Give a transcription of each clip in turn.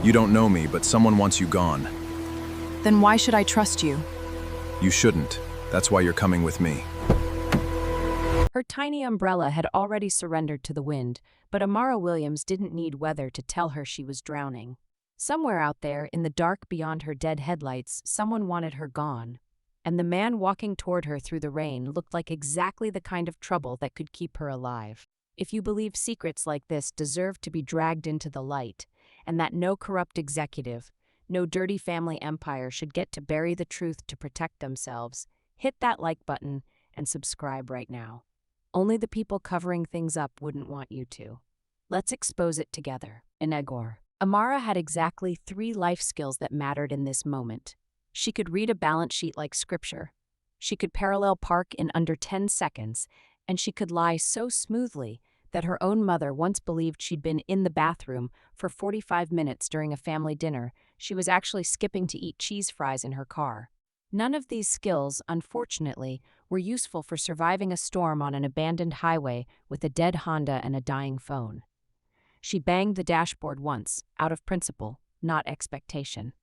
You don't know me, but someone wants you gone. Then why should I trust you? You shouldn't. That's why you're coming with me. Her tiny umbrella had already surrendered to the wind, but Amara Williams didn't need weather to tell her she was drowning. Somewhere out there, in the dark beyond her dead headlights, someone wanted her gone. And the man walking toward her through the rain looked like exactly the kind of trouble that could keep her alive. If you believe secrets like this deserve to be dragged into the light, and that no corrupt executive, no dirty family empire should get to bury the truth to protect themselves, hit that like button and subscribe right now. Only the people covering things up wouldn't want you to. Let's expose it together. Inegor. Amara had exactly 3 life skills that mattered in this moment. She could read a balance sheet like scripture. She could parallel park in under 10 seconds, and she could lie so smoothly that her own mother once believed she'd been in the bathroom for 45 minutes during a family dinner. She was actually skipping to eat cheese fries in her car. None of these skills, unfortunately, were useful for surviving a storm on an abandoned highway with a dead Honda and a dying phone. She banged the dashboard once, out of principle, not expectation.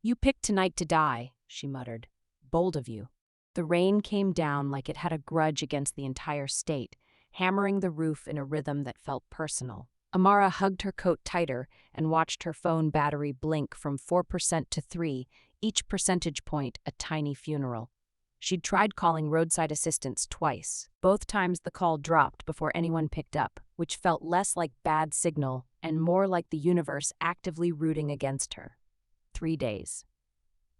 "You picked tonight to die," she muttered. "Bold of you." The rain came down like it had a grudge against the entire state, hammering the roof in a rhythm that felt personal. Amara hugged her coat tighter and watched her phone battery blink from 4% to 3%, each percentage point a tiny funeral. She'd tried calling roadside assistance twice. Both times the call dropped before anyone picked up, which felt less like bad signal and more like the universe actively rooting against her. 3 days.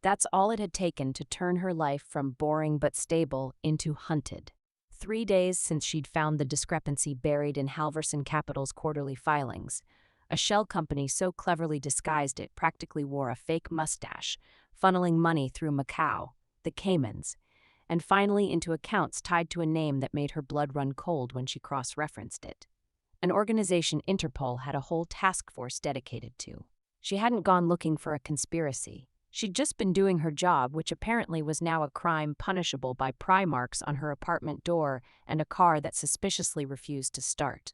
That's all it had taken to turn her life from boring but stable into hunted. 3 days since she'd found the discrepancy buried in Halverson Capital's quarterly filings. A shell company so cleverly disguised it practically wore a fake mustache, funneling money through Macau, the Caymans, and finally into accounts tied to a name that made her blood run cold when she cross-referenced it. An organization Interpol had a whole task force dedicated to. She hadn't gone looking for a conspiracy. She'd just been doing her job, which apparently was now a crime punishable by pry marks on her apartment door and a car that suspiciously refused to start.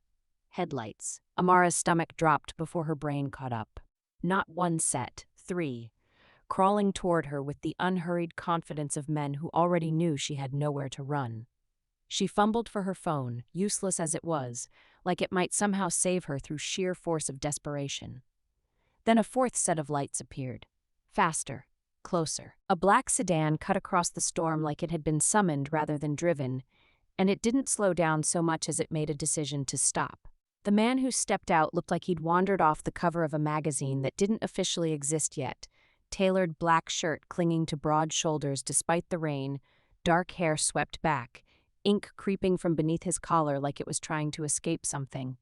Headlights. Amara's stomach dropped before her brain caught up. Not 1 set, 3. Crawling toward her with the unhurried confidence of men who already knew she had nowhere to run. She fumbled for her phone, useless as it was, like it might somehow save her through sheer force of desperation. Then a 4th set of lights appeared. Faster, closer. A black sedan cut across the storm like it had been summoned rather than driven, and it didn't slow down so much as it made a decision to stop. The man who stepped out looked like he'd wandered off the cover of a magazine that didn't officially exist yet. Tailored black shirt clinging to broad shoulders despite the rain, dark hair swept back, ink creeping from beneath his collar like it was trying to escape something.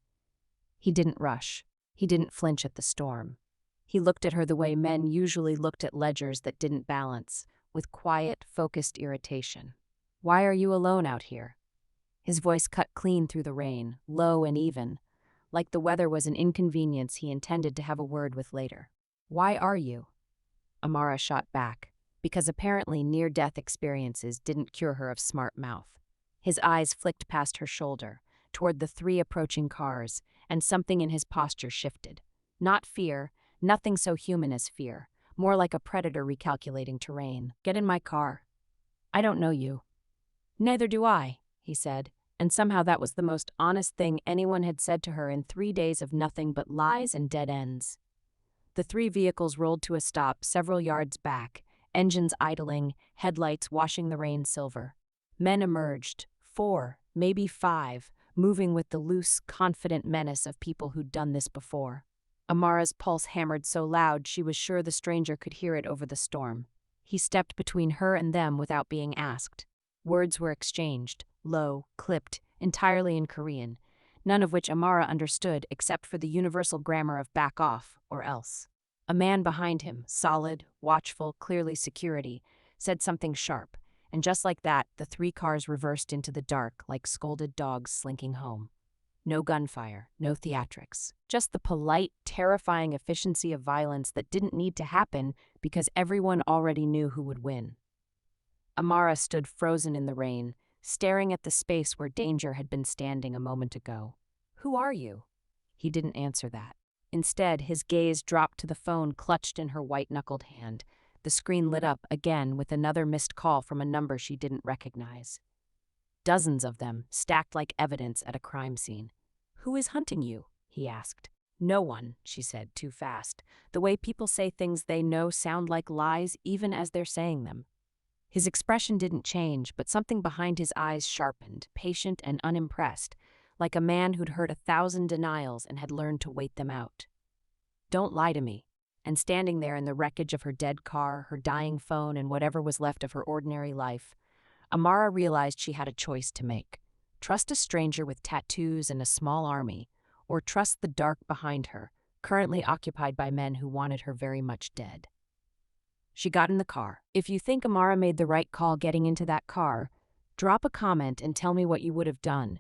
He didn't rush. He didn't flinch at the storm. He looked at her the way men usually looked at ledgers that didn't balance, with quiet, focused irritation. "Why are you alone out here?" His voice cut clean through the rain, low and even, like the weather was an inconvenience he intended to have a word with later. "Why are you?" Amara shot back, because apparently near-death experiences didn't cure her of smart mouth. His eyes flicked past her shoulder, toward the 3 approaching cars, and something in his posture shifted. Not fear, nothing so human as fear, more like a predator recalculating terrain. "Get in my car." "I don't know you." "Neither do I," he said, and somehow that was the most honest thing anyone had said to her in 3 days of nothing but lies and dead ends. The 3 vehicles rolled to a stop several yards back, engines idling, headlights washing the rain silver. Men emerged, 4, maybe 5, moving with the loose, confident menace of people who'd done this before. Amara's pulse hammered so loud she was sure the stranger could hear it over the storm. He stepped between her and them without being asked. Words were exchanged, low, clipped, entirely in Korean, none of which Amara understood except for the universal grammar of back off, or else. A man behind him, solid, watchful, clearly security, said something sharp, and just like that, the 3 cars reversed into the dark like scolded dogs slinking home. No gunfire, no theatrics, just the polite, terrifying efficiency of violence that didn't need to happen because everyone already knew who would win. Amara stood frozen in the rain, staring at the space where danger had been standing a moment ago. "Who are you?" He didn't answer that. Instead, his gaze dropped to the phone clutched in her white-knuckled hand. The screen lit up again with another missed call from a number she didn't recognize. Dozens of them, stacked like evidence at a crime scene. "Who is hunting you?" he asked. "No one," she said, too fast. The way people say things they know sound like lies even as they're saying them. His expression didn't change, but something behind his eyes sharpened, patient and unimpressed, like a man who'd heard 1,000 denials and had learned to wait them out. "Don't lie to me." And standing there in the wreckage of her dead car, her dying phone, and whatever was left of her ordinary life, Amara realized she had a choice to make. Trust a stranger with tattoos and a small army, or trust the dark behind her, currently occupied by men who wanted her very much dead. She got in the car. If you think Amara made the right call getting into that car, drop a comment and tell me what you would have done,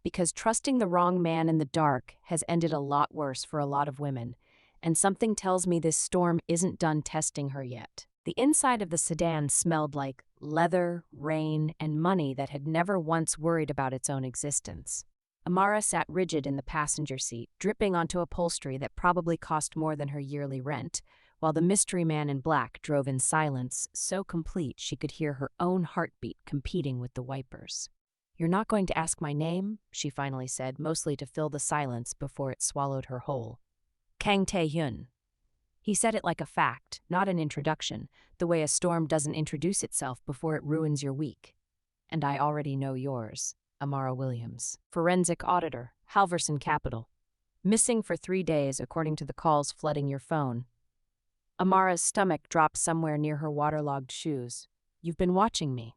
because trusting the wrong man in the dark has ended a lot worse for a lot of women, and something tells me this storm isn't done testing her yet. The inside of the sedan smelled like leather, rain, and money that had never once worried about its own existence. Amara sat rigid in the passenger seat, dripping onto upholstery that probably cost more than her yearly rent, while the mystery man in black drove in silence so complete she could hear her own heartbeat competing with the wipers. "You're not going to ask my name?" she finally said, mostly to fill the silence before it swallowed her whole. "Kang Tae-hyun." He said it like a fact, not an introduction, the way a storm doesn't introduce itself before it ruins your week. "And I already know yours." Amara Williams, forensic auditor, Halverson Capital. Missing for 3 days according to the calls flooding your phone. Amara's stomach dropped somewhere near her waterlogged shoes. "You've been watching me."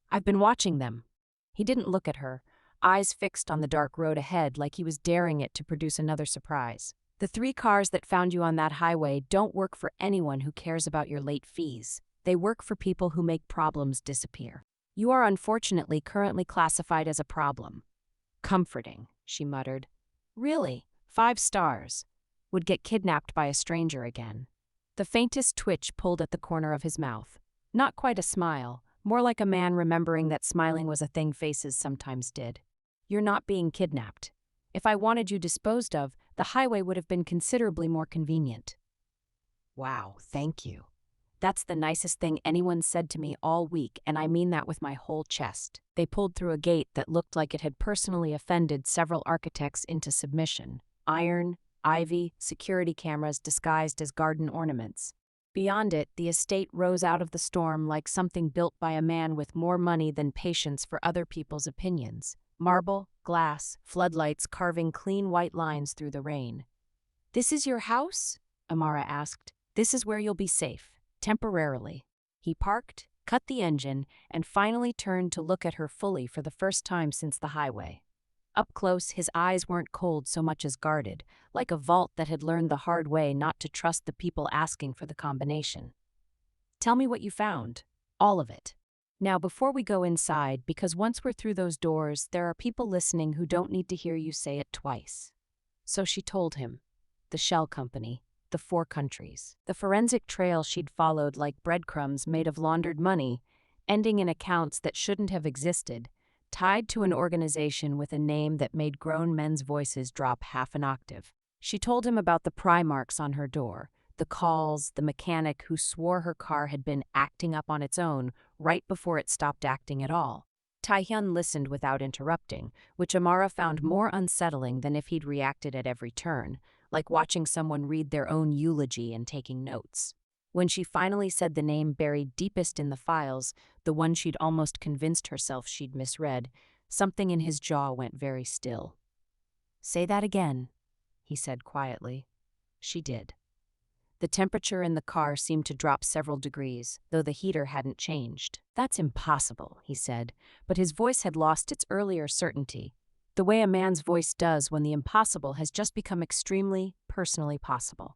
"I've been watching them." He didn't look at her, eyes fixed on the dark road ahead like he was daring it to produce another surprise. "The 3 cars that found you on that highway don't work for anyone who cares about your late fees. They work for people who make problems disappear. You are unfortunately currently classified as a problem." "Comforting," she muttered. "Really? 5 stars. Would get kidnapped by a stranger again." The faintest twitch pulled at the corner of his mouth. Not quite a smile, more like a man remembering that smiling was a thing faces sometimes did. "You're not being kidnapped. If I wanted you disposed of, the highway would have been considerably more convenient." "Wow, thank you. That's the nicest thing anyone said to me all week, and I mean that with my whole chest." They pulled through a gate that looked like it had personally offended several architects into submission. Iron, ivy, security cameras disguised as garden ornaments. Beyond it, the estate rose out of the storm like something built by a man with more money than patience for other people's opinions. Marble, glass, floodlights carving clean white lines through the rain. "This is your house?" Amara asked. "This is where you'll be safe. Temporarily." He parked, cut the engine, and finally turned to look at her fully for the first time since the highway. Up close, his eyes weren't cold so much as guarded, like a vault that had learned the hard way not to trust the people asking for the combination. "Tell me what you found. All of it. Now, before we go inside, because once we're through those doors, there are people listening who don't need to hear you say it twice." So she told him. The shell company. The 4 countries. The forensic trail she'd followed like breadcrumbs made of laundered money, ending in accounts that shouldn't have existed, tied to an organization with a name that made grown men's voices drop half an octave. She told him about the pry marks on her door, the calls, the mechanic who swore her car had been acting up on its own right before it stopped acting at all. Tae-hyun listened without interrupting, which Amara found more unsettling than if he'd reacted at every turn, like watching someone read their own eulogy and taking notes. When she finally said the name buried deepest in the files, the one she'd almost convinced herself she'd misread, something in his jaw went very still. "Say that again," he said quietly. She did. The temperature in the car seemed to drop several degrees, though the heater hadn't changed. "That's impossible," he said, but his voice had lost its earlier certainty, the way a man's voice does when the impossible has just become extremely, personally possible.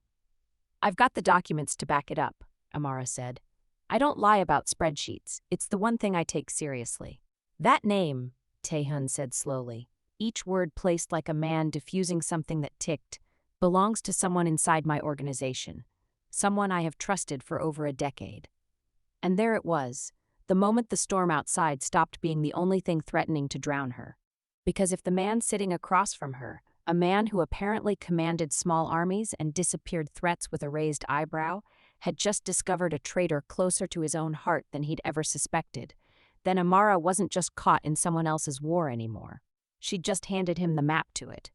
"I've got the documents to back it up," Amara said. "I don't lie about spreadsheets. It's the one thing I take seriously." "That name," Tae-hyun said slowly, each word placed like a man diffusing something that ticked, "belongs to someone inside my organization. Someone I have trusted for over a decade." And there it was, the moment the storm outside stopped being the only thing threatening to drown her. Because if the man sitting across from her, A man who apparently commanded small armies and disappeared threats with a raised eyebrow had just discovered a traitor closer to his own heart than he'd ever suspected. Then Amara wasn't just caught in someone else's war anymore. She'd just handed him the map to it.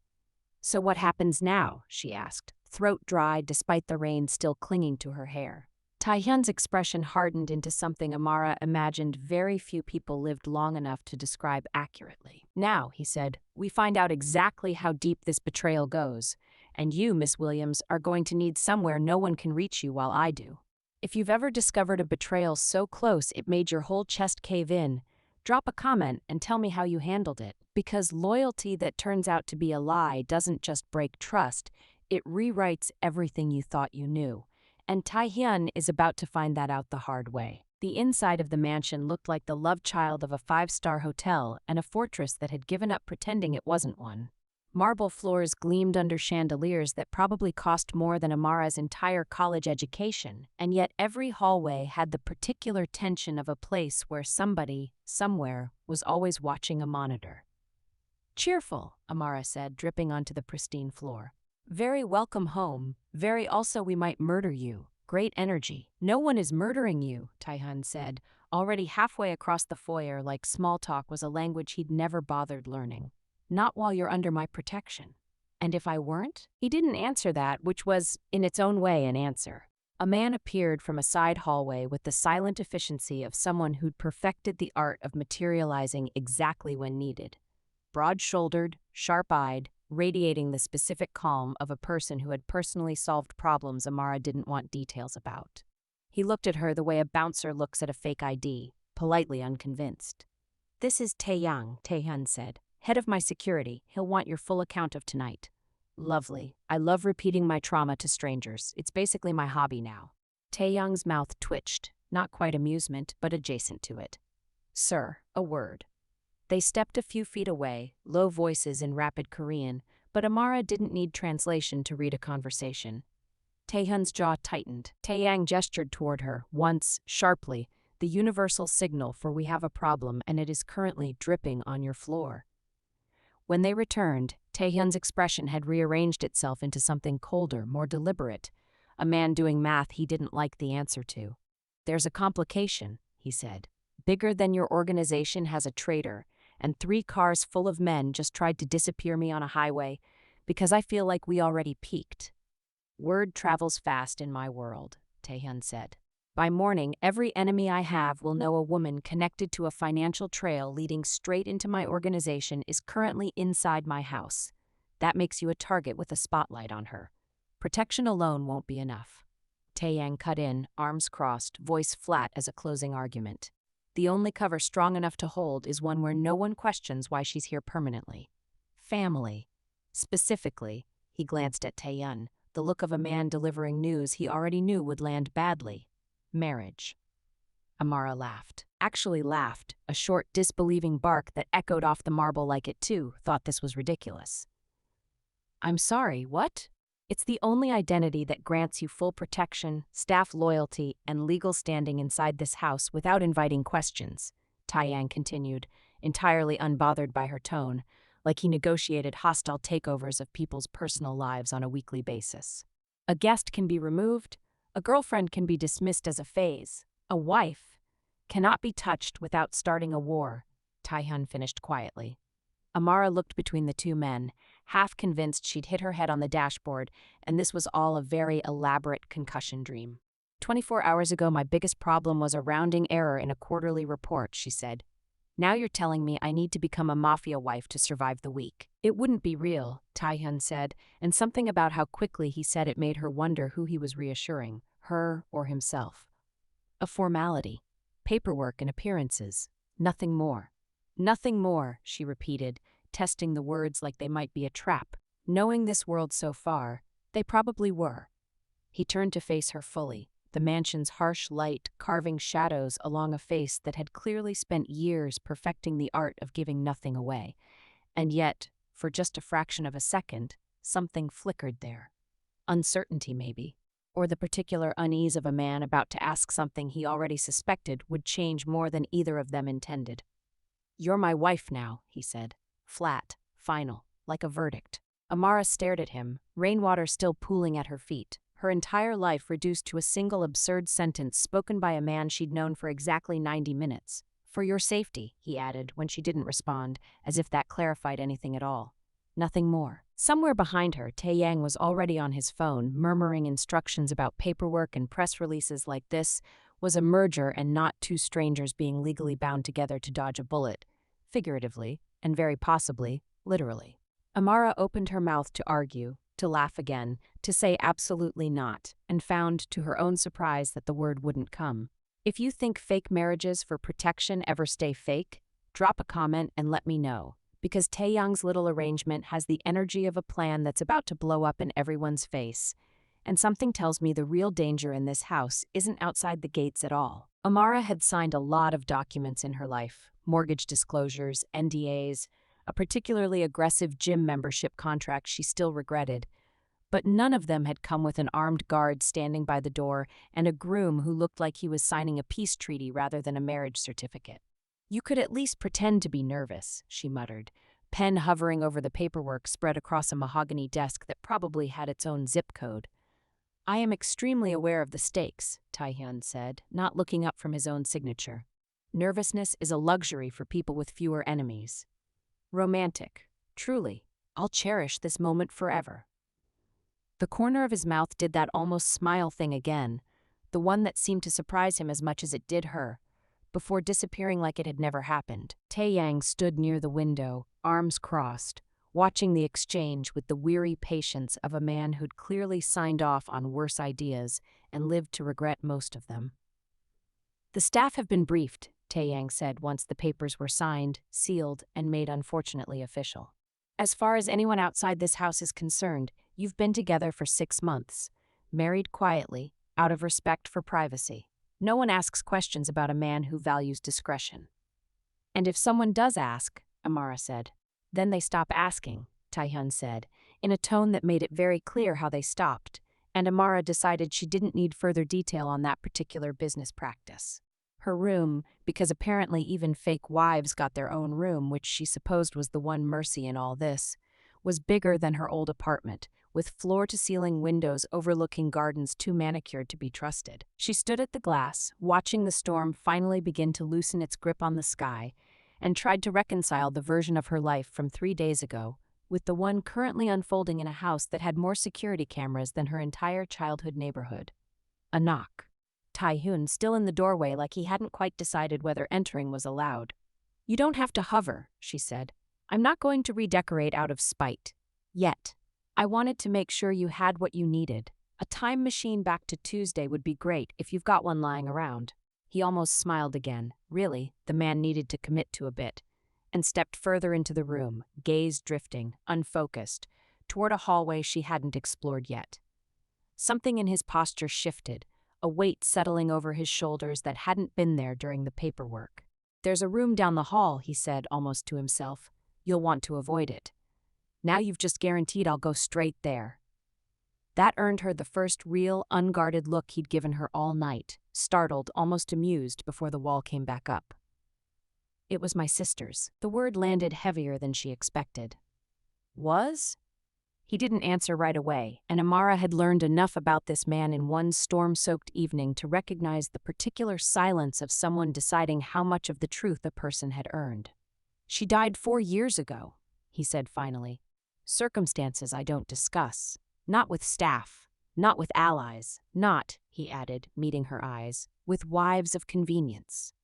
"So what happens now?" she asked, throat dry despite the rain still clinging to her hair. Tae-hyun's expression hardened into something Amara imagined very few people lived long enough to describe accurately. "Now," he said, "we find out exactly how deep this betrayal goes, and you, Miss Williams, are going to need somewhere no one can reach you while I do. If you've ever discovered a betrayal so close it made your whole chest cave in, drop a comment and tell me how you handled it, because loyalty that turns out to be a lie doesn't just break trust, it rewrites everything you thought you knew. And Tae-hyun is about to find that out the hard way." The inside of the mansion looked like the love child of a five-star hotel and a fortress that had given up pretending it wasn't one. Marble floors gleamed under chandeliers that probably cost more than Amara's entire college education, and yet every hallway had the particular tension of a place where somebody, somewhere, was always watching a monitor. "Cheerful," Amara said, dripping onto the pristine floor. "Very welcome home, very also we might murder you. Great energy." "No one is murdering you," Tae-hyun said, already halfway across the foyer like small talk was a language he'd never bothered learning. "Not while you're under my protection." "And if I weren't?" He didn't answer that, which was, in its own way, an answer. A man appeared from a side hallway with the silent efficiency of someone who'd perfected the art of materializing exactly when needed. Broad-shouldered, sharp-eyed, radiating the specific calm of a person who had personally solved problems Amara didn't want details about. He looked at her the way a bouncer looks at a fake ID, politely unconvinced. "This is Tae-hyun," Tae-hyun said. "Head of my security. He'll want your full account of tonight." "Lovely. I love repeating my trauma to strangers. It's basically my hobby now." Tae-hyun's mouth twitched, not quite amusement, but adjacent to it. "Sir, a word." They stepped a few feet away, low voices in rapid Korean, but Amara didn't need translation to read a conversation. Tae-hyun's jaw tightened. Tae-yang gestured toward her, once, sharply, the universal signal for "we have a problem and it is currently dripping on your floor." When they returned, Tae-hyun's expression had rearranged itself into something colder, more deliberate, a man doing math he didn't like the answer to. "There's a complication," he said. "Bigger than your organization has a traitor, and 3 cars full of men just tried to disappear me on a highway because I feel like we already peaked." "Word travels fast in my world," Tae-hyun said. "By morning, every enemy I have will know a woman connected to a financial trail leading straight into my organization is currently inside my house. That makes you a target with a spotlight on her. Protection alone won't be enough." Tae-yang cut in, arms crossed, voice flat as a closing argument. "The only cover strong enough to hold is one where no one questions why she's here permanently. Family. Specifically," he glanced at Tae-hyun, the look of a man delivering news he already knew would land badly. "Marriage." Amara laughed. Actually laughed, a short, disbelieving bark that echoed off the marble like it too thought this was ridiculous. "I'm sorry, what?" "It's the only identity that grants you full protection, staff loyalty, and legal standing inside this house without inviting questions," Tae-yang continued, entirely unbothered by her tone, like he negotiated hostile takeovers of people's personal lives on a weekly basis. "A guest can be removed, a girlfriend can be dismissed as a phase, a wife cannot be touched without starting a war," Tae-hyun finished quietly. Amara looked between the two men, half convinced she'd hit her head on the dashboard, and this was all a very elaborate concussion dream. 24 hours ago, my biggest problem was a rounding error in a quarterly report," she said. "Now you're telling me I need to become a Mafia wife to survive the week." "It wouldn't be real," Tae-hyun said, and something about how quickly he said it made her wonder who he was reassuring, her or himself. "A formality. Paperwork and appearances. Nothing more." "Nothing more," she repeated, testing the words like they might be a trap. Knowing this world so far, they probably were. He turned to face her fully, the mansion's harsh light carving shadows along a face that had clearly spent years perfecting the art of giving nothing away. And yet, for just a fraction of a second, something flickered there. Uncertainty, maybe. Or the particular unease of a man about to ask something he already suspected would change more than either of them intended. "You're my wife now," he said. Flat, final, like a verdict. Amara stared at him, rainwater still pooling at her feet, her entire life reduced to a single absurd sentence spoken by a man she'd known for exactly 90 minutes. "For your safety," he added when she didn't respond, as if that clarified anything at all. Nothing more. Somewhere behind her, Tae-hyun was already on his phone, murmuring instructions about paperwork and press releases like this was a merger and not two strangers being legally bound together to dodge a bullet, figuratively, and very possibly, literally. Amara opened her mouth to argue, to laugh again, to say absolutely not, and found, to her own surprise, that the word wouldn't come. If you think fake marriages for protection ever stay fake, drop a comment and let me know, because Tae-hyun's little arrangement has the energy of a plan that's about to blow up in everyone's face. And something tells me the real danger in this house isn't outside the gates at all. Amara had signed a lot of documents in her life, mortgage disclosures, NDAs, a particularly aggressive gym membership contract she still regretted, but none of them had come with an armed guard standing by the door and a groom who looked like he was signing a peace treaty rather than a marriage certificate. "You could at least pretend to be nervous," she muttered, pen hovering over the paperwork spread across a mahogany desk that probably had its own zip code. "I am extremely aware of the stakes," Tae-hyun said, not looking up from his own signature. "Nervousness is a luxury for people with fewer enemies." Romantic. Truly. I'll cherish this moment forever. The corner of his mouth did that almost smile thing again, the one that seemed to surprise him as much as it did her, before disappearing like it had never happened. Tae-hyun stood near the window, arms crossed, watching the exchange with the weary patience of a man who'd clearly signed off on worse ideas and lived to regret most of them. "The staff have been briefed," Tae-hyun said once the papers were signed, sealed, and made unfortunately official. "As far as anyone outside this house is concerned, you've been together for 6 months, married quietly, out of respect for privacy. No one asks questions about a man who values discretion." "And if someone does ask," Amara said, "then they stop asking," Tae-hyun said, in a tone that made it very clear how they stopped, and Amara decided she didn't need further detail on that particular business practice. Her room, because apparently even fake wives got their own room, which she supposed was the one mercy in all this, was bigger than her old apartment, with floor-to-ceiling windows overlooking gardens too manicured to be trusted. She stood at the glass, watching the storm finally begin to loosen its grip on the sky, and tried to reconcile the version of her life from 3 days ago with the one currently unfolding in a house that had more security cameras than her entire childhood neighborhood. A knock. Tae-hyun still in the doorway like he hadn't quite decided whether entering was allowed. "You don't have to hover," she said. "I'm not going to redecorate out of spite. Yet. I wanted to make sure you had what you needed. A time machine back to Tuesday would be great if you've got one lying around." He almost smiled again. Really, the man needed to commit to a bit, and stepped further into the room, gaze drifting, unfocused, toward a hallway she hadn't explored yet. Something in his posture shifted, a weight settling over his shoulders that hadn't been there during the paperwork. "There's a room down the hall," he said, almost to himself. "You'll want to avoid it. Now you've just guaranteed I'll go straight there." That earned her the first real, unguarded look he'd given her all night, startled, almost amused, before the wall came back up. "It was my sister's." The word landed heavier than she expected. "Was?" He didn't answer right away, and Amara had learned enough about this man in one storm-soaked evening to recognize the particular silence of someone deciding how much of the truth a person had earned. "She died 4 years ago," he said finally. "Circumstances I don't discuss. Not with staff, not with allies, not," he added, meeting her eyes, "with wives of convenience."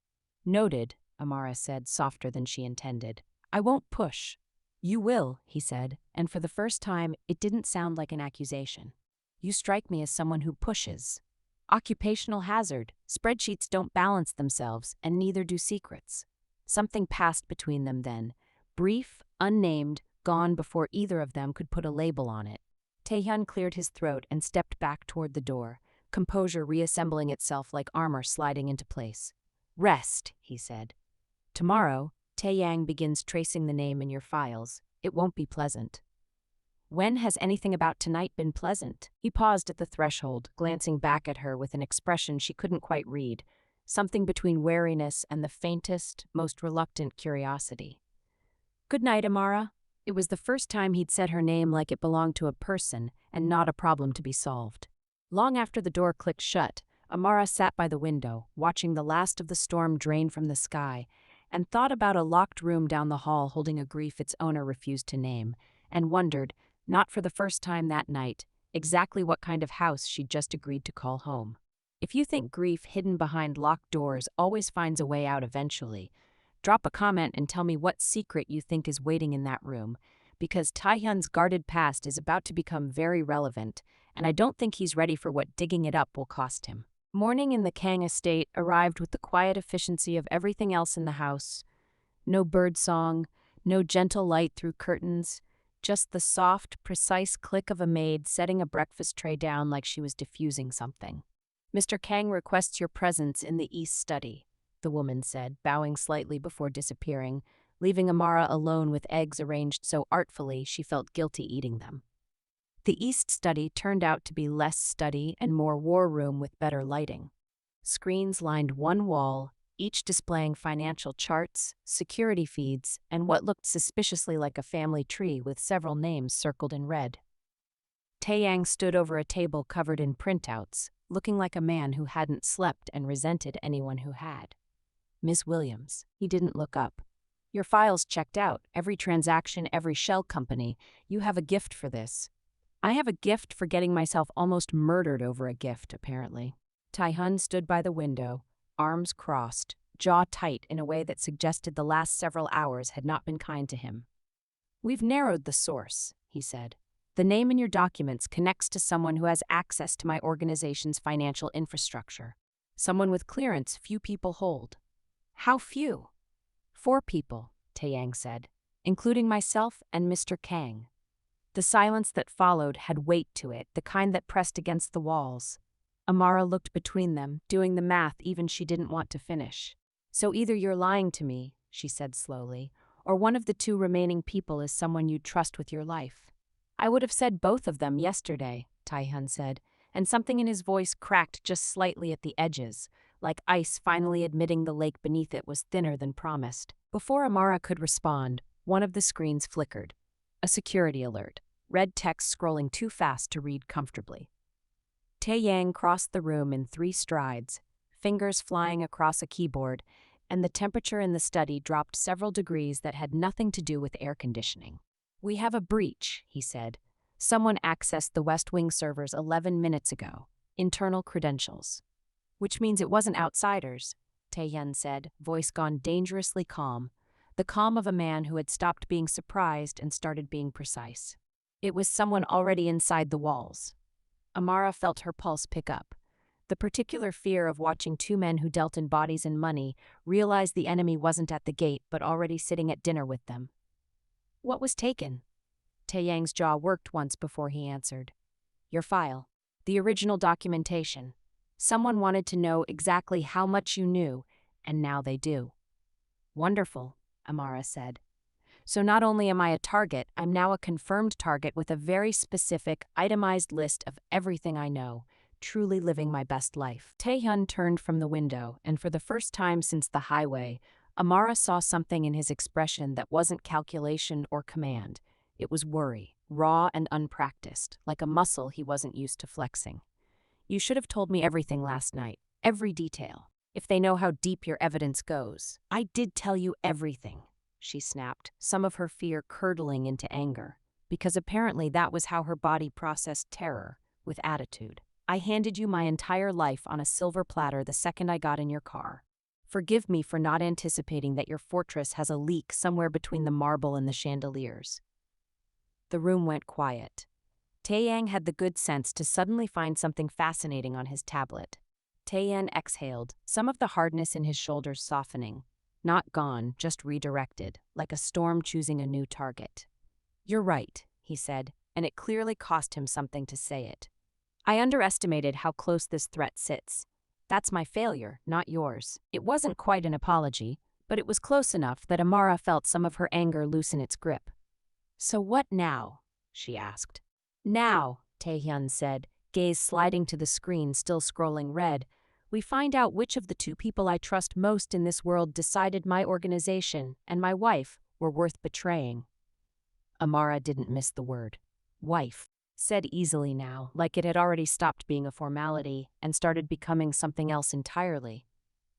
"Noted," Amara said, softer than she intended. "I won't push." "You will," he said, and for the first time, it didn't sound like an accusation. "You strike me as someone who pushes. Occupational hazard. Spreadsheets don't balance themselves, and neither do secrets." Something passed between them then, brief, unnamed, gone before either of them could put a label on it. Tae-hyun cleared his throat and stepped back toward the door, composure reassembling itself like armor sliding into place. "Rest," he said. "Tomorrow, Tae-hyun begins tracing the name in your files. It won't be pleasant." "When has anything about tonight been pleasant?" He paused at the threshold, glancing back at her with an expression she couldn't quite read, something between wariness and the faintest, most reluctant curiosity. "Good night, Amara. It was the first time he'd said her name like it belonged to a person and not a problem to be solved. Long after the door clicked shut, Amara sat by the window, watching the last of the storm drain from the sky, and thought about a locked room down the hall holding a grief its owner refused to name, and wondered, not for the first time that night, exactly what kind of house she'd just agreed to call home. If you think grief hidden behind locked doors always finds a way out eventually, drop a comment and tell me what secret you think is waiting in that room, because Tae-hyun's guarded past is about to become very relevant, and I don't think he's ready for what digging it up will cost him. Morning in the Kang estate arrived with the quiet efficiency of everything else in the house. No bird song, no gentle light through curtains, just the soft, precise click of a maid setting a breakfast tray down like she was diffusing something. "Mr. Kang requests your presence in the east study," the woman said, bowing slightly before disappearing, leaving Amara alone with eggs arranged so artfully she felt guilty eating them. The east study turned out to be less study and more war room with better lighting. Screens lined one wall, each displaying financial charts, security feeds, and what looked suspiciously like a family tree with several names circled in red. Tae-hyun stood over a table covered in printouts, looking like a man who hadn't slept and resented anyone who had. "Miss Williams." He didn't look up. "Your file's checked out, every transaction, every shell company. You have a gift for this." "I have a gift for getting myself almost murdered over a gift, apparently." Tae-hyun stood by the window, arms crossed, jaw tight in a way that suggested the last several hours had not been kind to him. "We've narrowed the source," he said. "The name in your documents connects to someone who has access to my organization's financial infrastructure. Someone with clearance few people hold." "How few?" "4 people," Tae-hyun said, "including myself and Mr. Kang." The silence that followed had weight to it, the kind that pressed against the walls. Amara looked between them, doing the math even she didn't want to finish. "So either you're lying to me," she said slowly, "or one of the 2 remaining people is someone you'd trust with your life." "I would have said both of them yesterday," Tae-hyun said, and something in his voice cracked just slightly at the edges, like ice finally admitting the lake beneath it was thinner than promised. Before Amara could respond, one of the screens flickered. A security alert, red text scrolling too fast to read comfortably. Tae-hyun crossed the room in 3 strides, fingers flying across a keyboard, and the temperature in the study dropped several degrees that had nothing to do with air conditioning. "We have a breach," he said. "Someone accessed the West Wing servers 11 minutes ago. Internal credentials." "Which means it wasn't outsiders," Tae-hyun said, voice gone dangerously calm, the calm of a man who had stopped being surprised and started being precise. "It was someone already inside the walls." Amara felt her pulse pick up. The particular fear of watching 2 men who dealt in bodies and money realized the enemy wasn't at the gate but already sitting at dinner with them. "What was taken?" Tae-hyun's jaw worked once before he answered. "Your file. The original documentation. Someone wanted to know exactly how much you knew, and now they do." "Wonderful," Amara said. "So not only am I a target, I'm now a confirmed target with a very specific, itemized list of everything I know, truly living my best life." Tae-hyun turned from the window, and for the first time since the highway, Amara saw something in his expression that wasn't calculation or command. It was worry, raw and unpracticed, like a muscle he wasn't used to flexing. "You should have told me everything last night, every detail. If they know how deep your evidence goes." "I did tell you everything," she snapped, some of her fear curdling into anger, because apparently that was how her body processed terror, with attitude. "I handed you my entire life on a silver platter the second I got in your car. Forgive me for not anticipating that your fortress has a leak somewhere between the marble and the chandeliers." The room went quiet. Tae-hyun had the good sense to suddenly find something fascinating on his tablet. Tae-hyun exhaled, some of the hardness in his shoulders softening. Not gone, just redirected, like a storm choosing a new target. "You're right," he said, and it clearly cost him something to say it. "I underestimated how close this threat sits. That's my failure, not yours." It wasn't quite an apology, but it was close enough that Amara felt some of her anger loosen its grip. "So what now?" she asked. "Now," Tae-hyun said, gaze sliding to the screen still scrolling red, "we find out which of the 2 people I trust most in this world decided my organization and my wife were worth betraying." Amara didn't miss the word. Wife. Said easily now, like it had already stopped being a formality and started becoming something else entirely.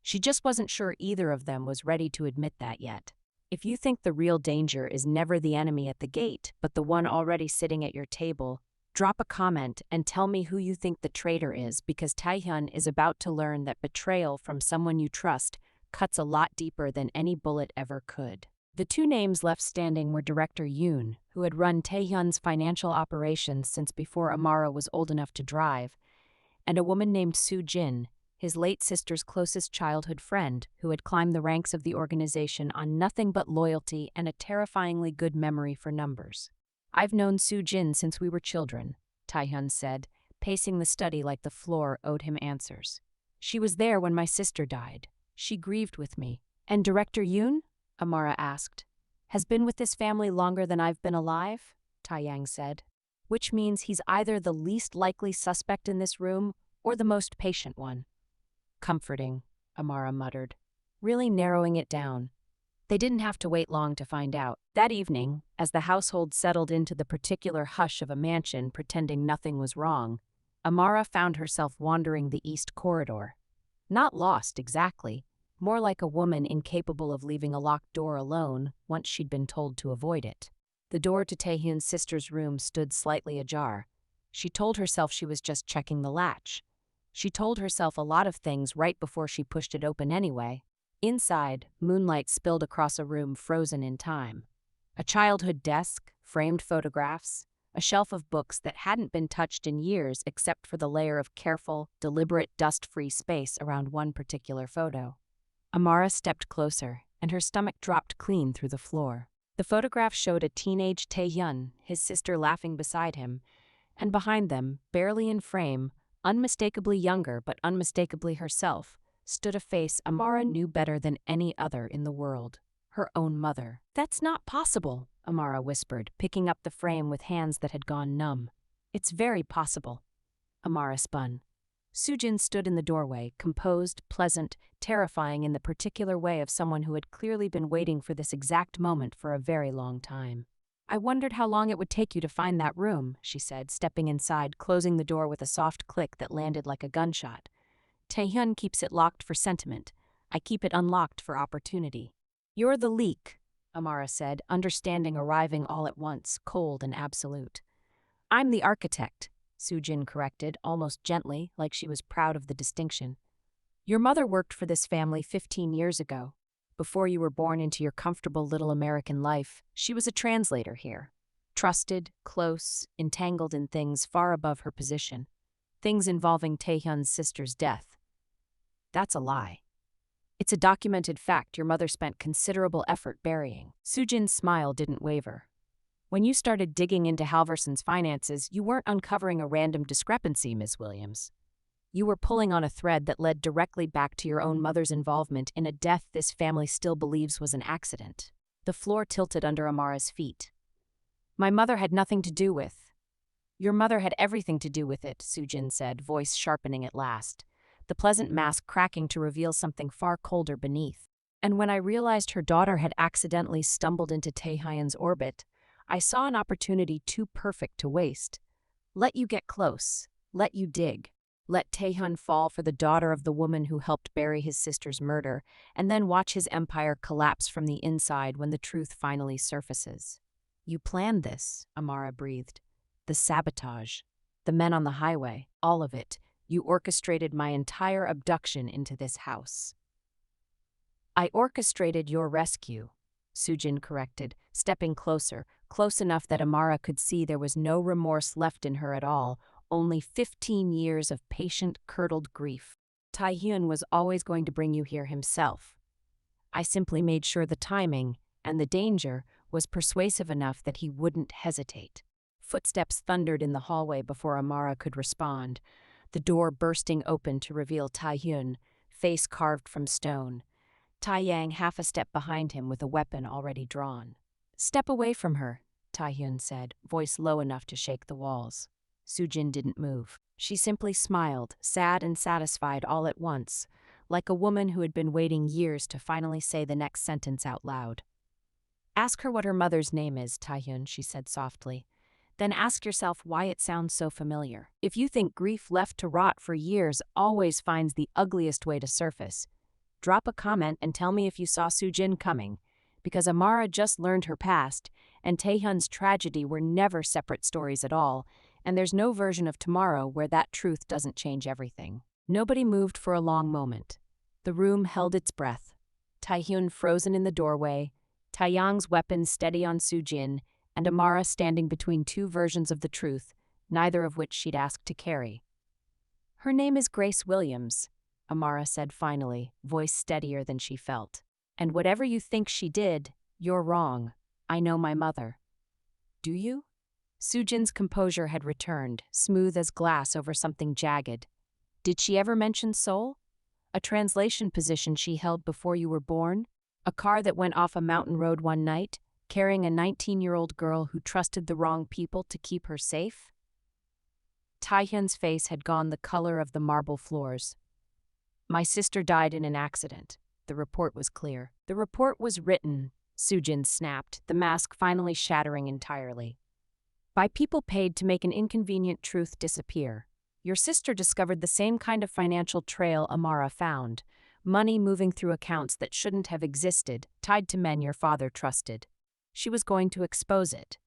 She just wasn't sure either of them was ready to admit that yet. If you think the real danger is never the enemy at the gate, but the one already sitting at your table, drop a comment and tell me who you think the traitor is, because Tae-hyun is about to learn that betrayal from someone you trust cuts a lot deeper than any bullet ever could. The two names left standing were Director Yoon, who had run Tae-hyun's financial operations since before Amara was old enough to drive, and a woman named Soo-jin, his late sister's closest childhood friend, who had climbed the ranks of the organization on nothing but loyalty and a terrifyingly good memory for numbers. "I've known Soo-jin since we were children," Tae-hyun said, pacing the study like the floor owed him answers. "She was there when my sister died. She grieved with me." "And Director Yoon?" Amara asked. "Has been with this family longer than I've been alive," Tae-yang said. "Which means he's either the least likely suspect in this room or the most patient one." "Comforting," Amara muttered, really narrowing it down. They didn't have to wait long to find out. That evening, as the household settled into the particular hush of a mansion pretending nothing was wrong, Amara found herself wandering the east corridor. Not lost exactly, more like a woman incapable of leaving a locked door alone once she'd been told to avoid it. The door to Tae-hyun's sister's room stood slightly ajar. She told herself she was just checking the latch. She told herself a lot of things right before she pushed it open anyway. Inside, moonlight spilled across a room frozen in time. A childhood desk, framed photographs, a shelf of books that hadn't been touched in years except for the layer of careful, deliberate, dust-free space around one particular photo. Amara stepped closer, and her stomach dropped clean through the floor. The photograph showed a teenage Tae-hyun, his sister laughing beside him, and behind them, barely in frame, unmistakably younger but unmistakably herself, stood a face Amara knew better than any other in the world. Her own mother. "That's not possible," Amara whispered, picking up the frame with hands that had gone numb. "It's very possible." Amara spun. Soo-jin stood in the doorway, composed, pleasant, terrifying in the particular way of someone who had clearly been waiting for this exact moment for a very long time. "I wondered how long it would take you to find that room," she said, stepping inside, closing the door with a soft click that landed like a gunshot. "Tae-hyun keeps it locked for sentiment. I keep it unlocked for opportunity." "You're the leak," Amara said, understanding arriving all at once, cold and absolute. "I'm the architect," Soo-jin corrected, almost gently, like she was proud of the distinction. "Your mother worked for this family 15 years ago. Before you were born into your comfortable little American life, she was a translator here. Trusted, close, entangled in things far above her position. Things involving Tae-hyun's sister's death." "That's a lie." "It's a documented fact your mother spent considerable effort burying." Soo-jin's smile didn't waver. "When you started digging into Halverson's finances, you weren't uncovering a random discrepancy, Ms. Williams. You were pulling on a thread that led directly back to your own mother's involvement in a death this family still believes was an accident." The floor tilted under Amara's feet. "My mother had nothing to do with." "Your mother had everything to do with it," Soo-jin said, voice sharpening at last, the pleasant mask cracking to reveal something far colder beneath. "And when I realized her daughter had accidentally stumbled into Tae-hyun's orbit, I saw an opportunity too perfect to waste. Let you get close. Let you dig. Let Tae-hyun fall for the daughter of the woman who helped bury his sister's murder, and then watch his empire collapse from the inside when the truth finally surfaces." "You planned this," Amara breathed. "The sabotage. The men on the highway. All of it. You orchestrated my entire abduction into this house." "I orchestrated your rescue," Soo-jin corrected, stepping closer, close enough that Amara could see there was no remorse left in her at all, only 15 years of patient, curdled grief. "Tae-hyun was always going to bring you here himself. I simply made sure the timing, and the danger, was persuasive enough that he wouldn't hesitate." Footsteps thundered in the hallway before Amara could respond, the door bursting open to reveal Tae-hyun, face carved from stone. Tae-yang half a step behind him with a weapon already drawn. "Step away from her," Tae-hyun said, voice low enough to shake the walls. Soo-jin didn't move. She simply smiled, sad and satisfied all at once, like a woman who had been waiting years to finally say the next sentence out loud. Ask her what her mother's name is, Tae-hyun, she said softly. Then ask yourself why it sounds so familiar. If you think grief left to rot for years always finds the ugliest way to surface, drop a comment and tell me if you saw Soo-jin coming, because Amara just learned her past, and Tae-hyun's tragedy were never separate stories at all, and there's no version of tomorrow where that truth doesn't change everything. Nobody moved for a long moment. The room held its breath. Tae-hyun frozen in the doorway, Tae-yang's weapon steady on Soo-jin, and Amara standing between two versions of the truth, neither of which she'd asked to carry. Her name is Grace Williams, Amara said finally, voice steadier than she felt. And whatever you think she did, you're wrong. I know my mother. Do you? Soo-jin's composure had returned, smooth as glass over something jagged. Did she ever mention Seoul? A translation position she held before you were born? A car that went off a mountain road one night, carrying a 19-year-old girl who trusted the wrong people to keep her safe? Tae-hyun's face had gone the color of the marble floors. My sister died in an accident. The report was clear. The report was written, Soo-jin snapped, the mask finally shattering entirely. By people paid to make an inconvenient truth disappear. Your sister discovered the same kind of financial trail Amara found. Money moving through accounts that shouldn't have existed, tied to men your father trusted. She was going to expose it.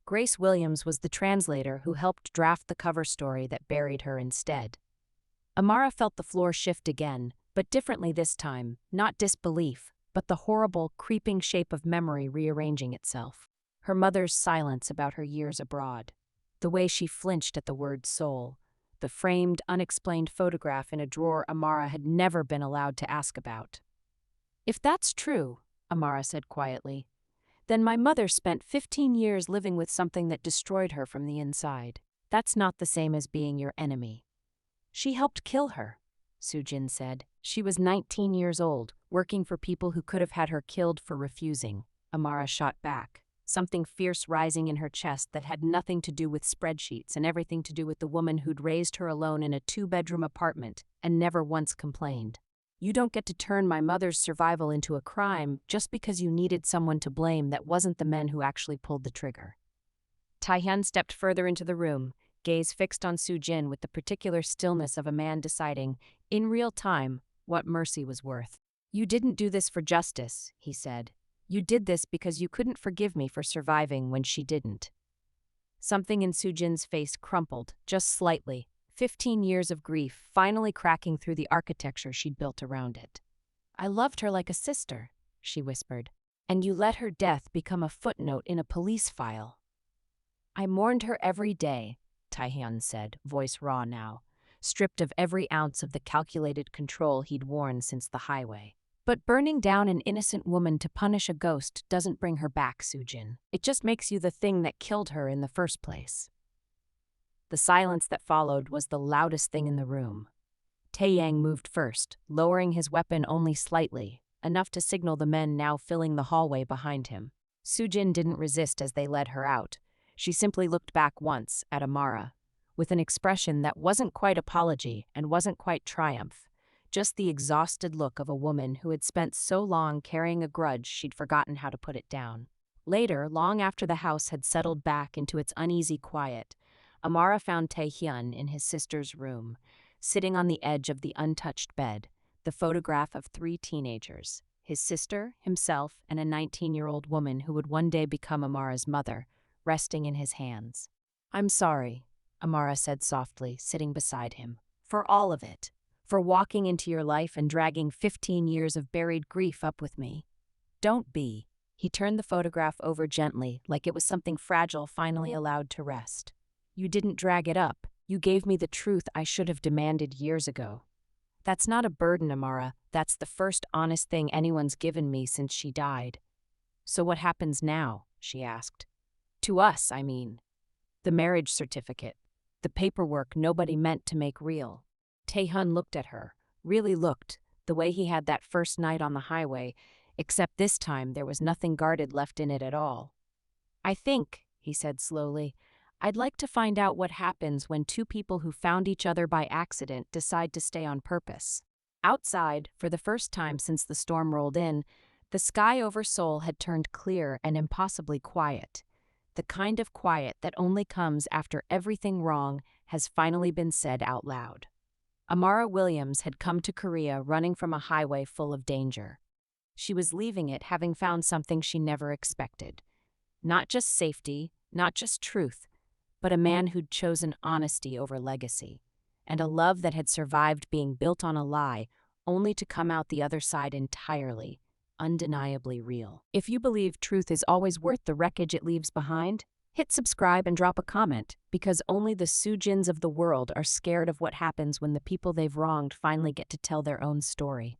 Grace Williams was the translator who helped draft the cover story that buried her instead. Amara felt the floor shift again, but differently this time, not disbelief, but the horrible, creeping shape of memory rearranging itself. Her mother's silence about her years abroad. The way she flinched at the word soul. The framed, unexplained photograph in a drawer Amara had never been allowed to ask about. If that's true, Amara said quietly, then my mother spent 15 years living with something that destroyed her from the inside. That's not the same as being your enemy. She helped kill her, Soo-jin said. She was 19 years old, working for people who could have had her killed for refusing. Amara shot back, something fierce rising in her chest that had nothing to do with spreadsheets and everything to do with the woman who'd raised her alone in a 2-bedroom apartment and never once complained. You don't get to turn my mother's survival into a crime just because you needed someone to blame that wasn't the men who actually pulled the trigger. Tae-hyun stepped further into the room, gaze fixed on Soo-jin with the particular stillness of a man deciding, in real time, what mercy was worth. You didn't do this for justice, he said. You did this because you couldn't forgive me for surviving when she didn't. Something in Soo-jin's face crumpled, just slightly. 15 years of grief finally cracking through the architecture she'd built around it. I loved her like a sister, she whispered, and you let her death become a footnote in a police file. I mourned her every day, Tae-hyun said, voice raw now, stripped of every ounce of the calculated control he'd worn since the highway. But burning down an innocent woman to punish a ghost doesn't bring her back, Soo-jin. It just makes you the thing that killed her in the first place. The silence that followed was the loudest thing in the room. Tae-yang moved first, lowering his weapon only slightly, enough to signal the men now filling the hallway behind him. Soo-jin didn't resist as they led her out. She simply looked back once at Amara, with an expression that wasn't quite apology and wasn't quite triumph, just the exhausted look of a woman who had spent so long carrying a grudge she'd forgotten how to put it down. Later, long after the house had settled back into its uneasy quiet, Amara found Tae-hyun in his sister's room, sitting on the edge of the untouched bed, the photograph of 3 teenagers, his sister, himself, and a 19-year-old woman who would one day become Amara's mother, resting in his hands. I'm sorry, Amara said softly, sitting beside him, for all of it, for walking into your life and dragging 15 years of buried grief up with me. Don't be. He turned the photograph over gently, like it was something fragile finally allowed to rest. You didn't drag it up. You gave me the truth I should have demanded years ago. That's not a burden, Amara. That's the first honest thing anyone's given me since she died. So what happens now? She asked. To us, I mean. The marriage certificate. The paperwork nobody meant to make real. Tae-hyun looked at her, really looked, the way he had that first night on the highway, except this time there was nothing guarded left in it at all. I think, he said slowly, I'd like to find out what happens when 2 people who found each other by accident decide to stay on purpose. Outside, for the first time since the storm rolled in, The sky over Seoul had turned clear and impossibly quiet. The kind of quiet that only comes after everything wrong has finally been said out loud. Amara Williams had come to Korea running from a highway full of danger. She was leaving it having found something she never expected. Not just safety, not just truth, but a man who'd chosen honesty over legacy, and a love that had survived being built on a lie, only to come out the other side entirely, undeniably real. If you believe truth is always worth the wreckage it leaves behind, hit subscribe and drop a comment, because only the Soojins of the world are scared of what happens when the people they've wronged finally get to tell their own story.